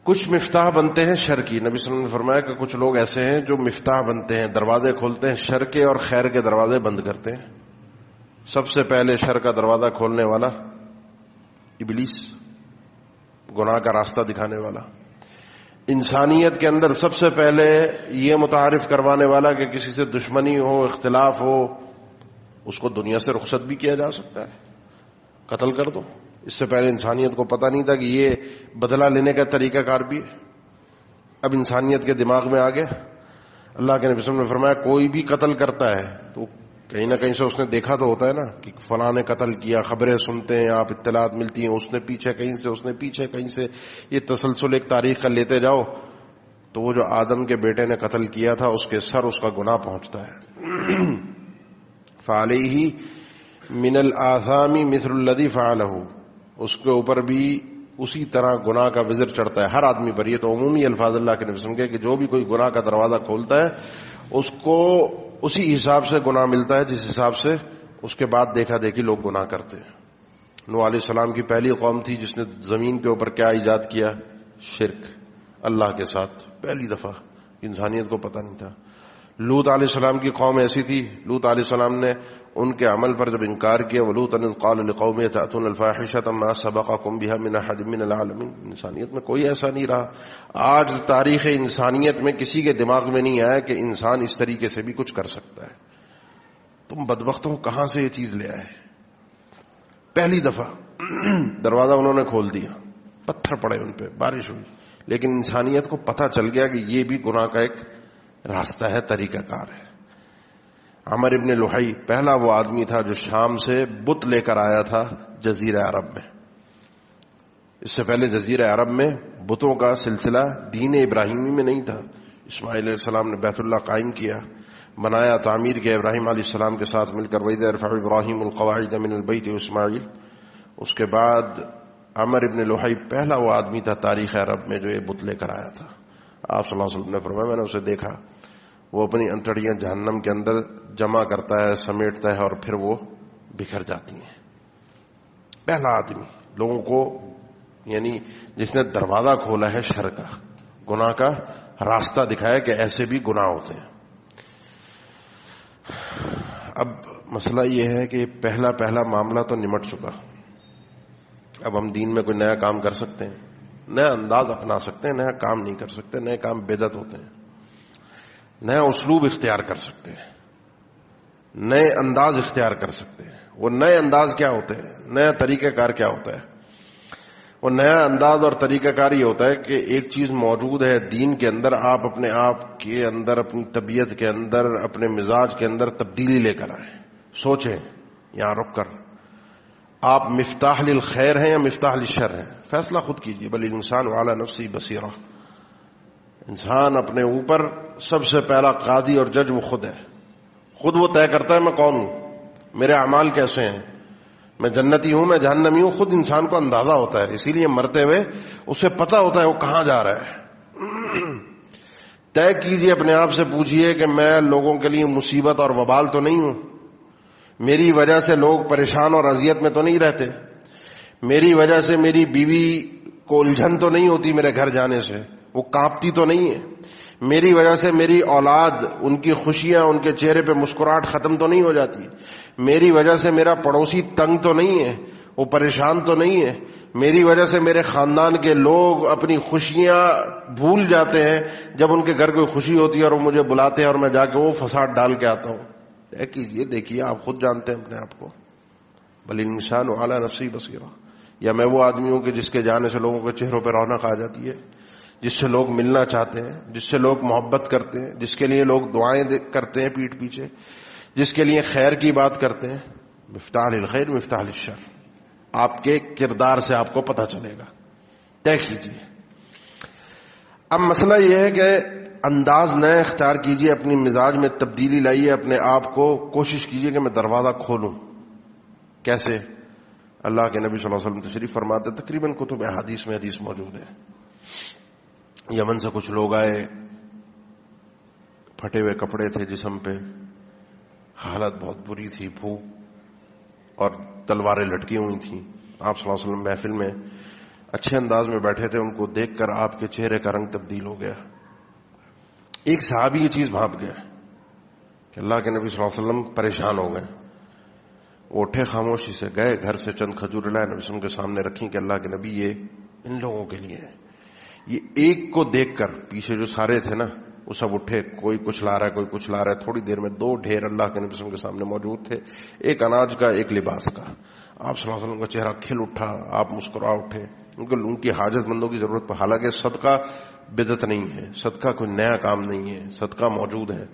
کچھ مفتاح بنتے ہیں شر کی. نبی صلی اللہ علیہ وسلم نے فرمایا کہ کچھ لوگ ایسے ہیں جو مفتاح بنتے ہیں, دروازے کھولتے ہیں شر کے اور خیر کے دروازے بند کرتے ہیں. سب سے پہلے شر کا دروازہ کھولنے والا ابلیس, گناہ کا راستہ دکھانے والا. انسانیت کے اندر سب سے پہلے یہ متعارف کروانے والا کہ کسی سے دشمنی ہو, اختلاف ہو, اس کو دنیا سے رخصت بھی کیا جا سکتا ہے, قتل کر دو. اس سے پہلے انسانیت کو پتہ نہیں تھا کہ یہ بدلہ لینے کا طریقہ کار بھی ہے. اب انسانیت کے دماغ میں آ گیا. اللہ کے نبی صلی اللہ علیہ وسلم نے فرمایا کوئی بھی قتل کرتا ہے تو کہیں نہ کہیں سے اس نے دیکھا تو ہوتا ہے نا کہ فلاں نے قتل کیا, خبریں سنتے ہیں آپ, اطلاعات ملتی ہیں, اس نے پیچھے کہیں سے, اس نے پیچھے کہیں سے, یہ تسلسل ایک تاریخ کا لیتے جاؤ تو وہ جو آدم کے بیٹے نے قتل کیا تھا اس کے سر اس کا گناہ پہنچتا ہے. فعلیہ من الآثام مثل الذی فعلہ, اس کے اوپر بھی اسی طرح گناہ کا وزر چڑھتا ہے ہر آدمی پر. یہ تو عمومی الفاظ اللہ کے نبی صلی اللہ علیہ وسلم کے کہ جو بھی کوئی گناہ کا دروازہ کھولتا ہے اس کو اسی حساب سے گناہ ملتا ہے جس حساب سے اس کے بعد دیکھا دیکھی لوگ گناہ کرتے ہیں. نوح علیہ السلام کی پہلی قوم تھی جس نے زمین کے اوپر کیا ایجاد کیا؟ شرک اللہ کے ساتھ, پہلی دفعہ. انسانیت کو پتہ نہیں تھا. لوط علیہ السلام کی قوم ایسی تھی, لوط علیہ السلام نے ان کے عمل پر جب انکار کیا, وَلُوطًا إِذْ قَالَ لِقَوْمِهِ أَتَأْتُونَ الْفَاحِشَةَ مَا سَبَقَكُم بِهَا مِنْ أَحَدٍ مِّنَ الْعَالَمِينَ. انسانیت میں کوئی ایسا نہیں رہا. آج تاریخ انسانیت میں کسی کے دماغ میں نہیں آیا کہ انسان اس طریقے سے بھی کچھ کر سکتا ہے. تم بدبختوں کہاں سے یہ چیز لے آئے؟ پہلی دفعہ دروازہ انہوں نے کھول دیا, پتھر پڑے ان پہ, بارش ہوئی, لیکن انسانیت کو پتہ چل گیا کہ یہ بھی گناہ کا ایک راستہ ہے, طریقہ کار ہے. عمر ابن لحی پہلا وہ آدمی تھا جو شام سے بت لے کر آیا تھا جزیرہ عرب میں. اس سے پہلے جزیرہ عرب میں بتوں کا سلسلہ دین ابراہیمی میں نہیں تھا. اسماعیل علیہ السلام نے بیت اللہ قائم کیا, بنایا, تعمیر کیا ابراہیم علیہ السلام کے ساتھ مل کر. وَإِذْ يَرْفَعُ إِبْرَاهِيمُ الْقَوَاعِدَ مِنَ الْبَيْتِ وَإِسْمَاعِيلُ. اس کے بعد عمر ابن لحی پہلا وہ آدمی تھا تاریخ عرب میں جو یہ بت لے کر آیا تھا. آپ صلی اللہ علیہ وسلم نے فرمایا میں نے اسے دیکھا, وہ اپنی انتڑیاں جہنم کے اندر جمع کرتا ہے, سمیٹتا ہے اور پھر وہ بکھر جاتی ہیں. پہلا آدمی لوگوں کو, یعنی جس نے دروازہ کھولا ہے شر کا, گناہ کا راستہ دکھایا کہ ایسے بھی گناہ ہوتے ہیں. اب مسئلہ یہ ہے کہ پہلا معاملہ تو نمٹ چکا. اب ہم دین میں کوئی نیا کام کر سکتے ہیں, نیا انداز اپنا سکتے ہیں, نیا کام نہیں کر سکتے. نئے کام بدعت ہوتے ہیں. نیا اسلوب اختیار کر سکتے ہیں, نئے انداز اختیار کر سکتے ہیں. وہ نئے انداز کیا ہوتے ہیں, نیا طریقہ کار کیا ہوتا ہے؟ وہ نیا انداز اور طریقہ کار یہ ہوتا ہے کہ ایک چیز موجود ہے دین کے اندر, آپ اپنے آپ کے اندر, اپنی طبیعت کے اندر, اپنے مزاج کے اندر تبدیلی لے کر آئیں. سوچیں یہاں رک کر, آپ مفتاح للخیر ہیں یا مفتاح للشر ہیں؟ فیصلہ خود کیجیے. بل الانسان علی نفسہ بصیرہ. انسان اپنے اوپر سب سے پہلا قاضی اور جج وہ خود ہے. خود وہ طے کرتا ہے میں کون ہوں, میرے اعمال کیسے ہیں, میں جنتی ہوں, میں جہنمی ہوں. خود انسان کو اندازہ ہوتا ہے. اسی لیے مرتے ہوئے اسے پتہ ہوتا ہے وہ کہاں جا رہا ہے. طے کیجیے, اپنے آپ سے پوچھئے کہ میں لوگوں کے لیے مصیبت اور وبال تو نہیں ہوں, میری وجہ سے لوگ پریشان اور اذیت میں تو نہیں رہتے, میری وجہ سے میری بیوی کو الجھن تو نہیں ہوتی میرے گھر جانے سے, وہ کانپتی تو نہیں ہے, میری وجہ سے میری اولاد, ان کی خوشیاں, ان کے چہرے پہ مسکراہٹ ختم تو نہیں ہو جاتی, میری وجہ سے میرا پڑوسی تنگ تو نہیں ہے, وہ پریشان تو نہیں ہے, میری وجہ سے میرے خاندان کے لوگ اپنی خوشیاں بھول جاتے ہیں جب ان کے گھر کوئی خوشی ہوتی ہے اور وہ مجھے بلاتے ہیں اور میں جا کے وہ فساد ڈال کے آتا ہوں. طے کیجیے, دیکھیے, آپ خود جانتے ہیں اپنے آپ کو. بل الانسان علی نفسہ بصیرہ. یا میں وہ آدمی ہوں کہ جس کے جانے سے لوگوں کے چہروں پہ رونق آ جاتی ہے, جس سے لوگ ملنا چاہتے ہیں, جس سے لوگ محبت کرتے ہیں, جس کے لیے لوگ دعائیں کرتے ہیں پیٹھ پیچھے, جس کے لیے خیر کی بات کرتے ہیں. مفتاح للخیر مفتاح للشر. آپ کے کردار سے آپ کو پتہ چلے گا. طے کیجیے. اب مسئلہ یہ ہے کہ انداز نئے اختیار کیجیے, اپنی مزاج میں تبدیلی لائیے, اپنے آپ کو کوشش کیجیے کہ میں دروازہ کھولوں. کیسے؟ اللہ کے نبی صلی اللہ علیہ وسلم تشریف فرماتے, تقریباً کتب احادیث میں حدیث موجود ہے. یمن سے کچھ لوگ آئے, پھٹے ہوئے کپڑے تھے جسم پہ, حالت بہت بری تھی, بھوک اور تلواریں لٹکی ہوئی تھیں. آپ صلی اللہ علیہ وسلم محفل میں اچھے انداز میں بیٹھے تھے، ان کو دیکھ کر آپ کے چہرے کا رنگ تبدیل ہو گیا. ایک صحابی یہ چیز بھانپ گیا کہ اللہ کے نبی صلی اللہ علیہ وسلم پریشان ہو گئے. وہ اٹھے، خاموشی سے گئے گھر سے، چند کھجور لائے، نبی صلی اللہ علیہ وسلم کے سامنے رکھی کہ اللہ کے نبی یہ ان لوگوں کے لیے ہے. یہ ایک کو دیکھ کر پیچھے جو سارے تھے نا وہ سب اٹھے، کوئی کچھ لا رہا ہے، کوئی کچھ لا رہا ہے. تھوڑی دیر میں 2 ڈھیر اللہ کے نبی صلی اللہ علیہ وسلم کے سامنے موجود تھے، ایک اناج کا، ایک لباس کا. آپ صلی اللہ علیہ وسلم کا چہرہ کھل اٹھا، آپ مسکرا اٹھے. ان کی حاجت مندوں کی ضرورت پر، حالانکہ صدقہ بدعت نہیں ہے، صدقہ کوئی نیا کام نہیں ہے، صدقہ موجود ہے.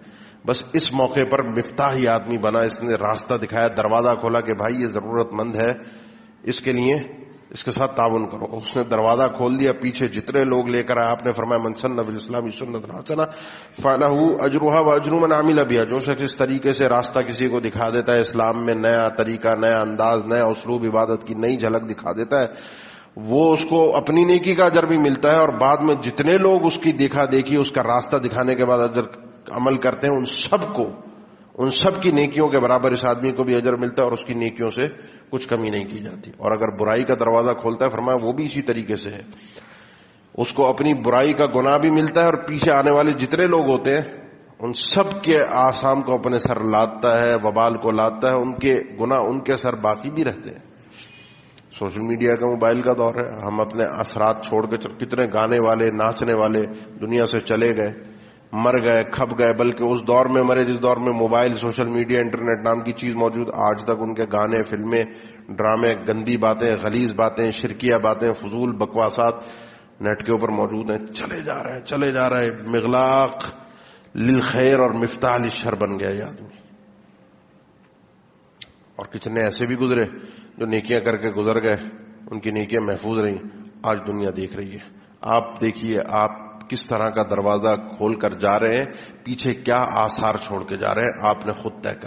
بس اس موقع پر مفتاحی آدمی بنا، اس نے راستہ دکھایا، دروازہ کھولا کہ بھائی یہ ضرورت مند ہے، اس کے لیے اس کے ساتھ تعاون کرو. اس نے دروازہ کھول دیا، پیچھے جتنے لوگ لے کر آئے. آپ نے فرمایا من سن فی الاسلام سنۃ حسنہ فلہ اجرھا واجر من عمل بھا. جو شخص اس طریقے سے راستہ کسی کو دکھا دیتا ہے، اسلام میں نیا طریقہ، نیا انداز، نیا اسلوب عبادت کی نئی جھلک دکھا دیتا ہے، وہ اس کو اپنی نیکی کا اجر بھی ملتا ہے، اور بعد میں جتنے لوگ اس کی دیکھا دیکھی، اس کا راستہ دکھانے کے بعد اجر عمل کرتے ہیں، ان سب کی نیکیوں کے برابر اس آدمی کو بھی اجر ملتا ہے، اور اس کی نیکیوں سے کچھ کمی نہیں کی جاتی. اور اگر برائی کا دروازہ کھولتا ہے، فرمایا وہ بھی اسی طریقے سے ہے، اس کو اپنی برائی کا گناہ بھی ملتا ہے، اور پیچھے آنے والے جتنے لوگ ہوتے ہیں ان سب کے آثام کو اپنے سر لاتا ہے، وبال کو لاتا ہے، ان کے گناہ ان کے سر باقی بھی رہتے ہیں. سوشل میڈیا کا، موبائل کا دور ہے، ہم اپنے اثرات چھوڑ کے کتنے گانے والے، ناچنے والے دنیا سے چلے گئے، مر گئے، کھپ گئے. بلکہ اس دور میں مرے جس دور میں موبائل، سوشل میڈیا، انٹرنیٹ نام کی چیز موجود، آج تک ان کے گانے، فلمیں، ڈرامے، گندی باتیں، غلیظ باتیں، شرکیہ باتیں، فضول بکواسات نیٹ کے اوپر موجود ہیں. چلے جا رہا ہے. مغلاق للخیر اور مفتاح للشر بن گیا یہ آدمی. اور کتنے ایسے بھی گزرے جو نیکیاں کر کے گزر گئے، ان کی نیکیاں محفوظ رہیں، آج دنیا دیکھ رہی ہے. آپ دیکھیے آپ کس طرح کا دروازہ کھول کر جا رہے ہیں، پیچھے کیا آثار چھوڑ کے جا رہے ہیں، آپ نے خود طے کر